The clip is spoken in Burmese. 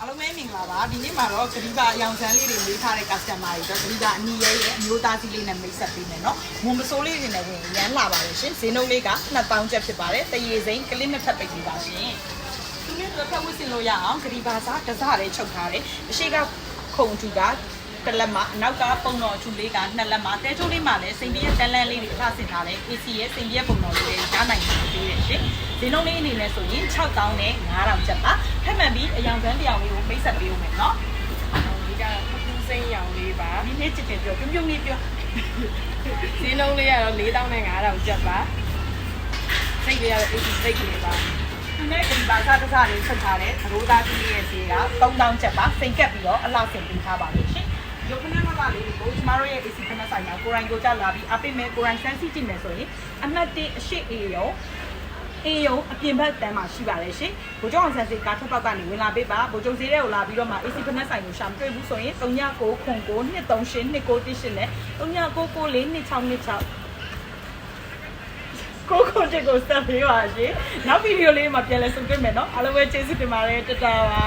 အားလုံးပဲမင်္ဂလာပါဒီနေ့မှာတော့ဂရီဘာအယောင်ဆန်းလေးတွေလေးထားတဲ့ customer တွေတော့ဂရီဘာအနီရဲရဲ့အမျိုးသားစီးလေးနဲ့မိတ်ဆက်ပေးမယ်နော်မွန်မစိုးလေးတွေနဲ့ဝင်ရမ်းလာပါတယ်ရှင်ဈေးနှုန်းလေးက2000ကျပ်ဖြစ်ပါတယ်တရေစိမ်းကလစ်နှစ်ဖက်ပိတ်ပြီးပါရှင်ဒီနေ့တော့ဖက်ဝစ်စင်လို့ရအောင်ဂရီဘာစားတစားလေးချုပ်ထားတယ်အရှိကခုံထူကတလက်မှာအနောက်ကပုံတော်အချူလေးကနှစ်လက်မှာတဲချိုးလေးမှာလည်းစိန်ပြည့်တန်းလန်းလေးတွေထားဆင်ထားတယ် AC ရဲ့စိန်ပြည့်ပုံတော်လေးတွေကြားနိုင်နေသေးတယ်ရှင်ဈေးနှုန်းလေးအနေနဲ့ဆိုရင်6000နဲ့9000ကျပ်ပါထပ်မှန်ပြီးအယောင်ဆန်းပြောင်လေးကိုမိတ်ဆက်ပေးဦးမယ်နော်ဒီကပူစိမ်းရောင်လေးပါ ဒီနေ့ချစ်တယ်ပြောပြုံးပြုံးလေးပြော ဈေးနှုန်းလေးကတော့4000နဲ့5000ကျပ်ပါစိတ်လေးကတော့ AC စိတ်ကလေးပါဒီနေ့ဒီဘာသာတစားလေးဆက်ထားတဲ့ရိုးသားကြီးရဲ့ဈေးက3000ကျပ်ပါစိန်ကပ်ပြီးတော့အလောက်ဆင်ပေးထားပါလို့ရှင်ရုပ်ခဏမကလေးကိုကျမတို့ရဲ့ AC ခဏဆိုင်မှာကိုရိုင်းကိုကြလာပြီးအပိမဲကိုရိုင်းစမ်းစီကြည့်မယ်ဆိုရင်အမှတ်1အရှိအေရုံအပြင်ဘက်တန်းမှာရှိပါတယ်ရှင်ဘိုးကျောင်းအောင်ဆန်းစီကားထပ်ပေါက်ကနေဝင်လာပေးပါဘိုးကျောင်းဈေးထဲကိုလာပြီးတော့မှ AC ခဏဆိုင်ကိုရှာမတွေ့ဘူးဆိုရင်3992382938နဲ့3999426226ကိုကိုတက်ကိုစပ်ပေးပါရှင်နောက်ဗီဒီယိုလေးမှာပြန်လည်ဆုံတွေ့မယ်နော်အားလုံးပဲကျေးဇူးတင်ပါတယ်တတာပါ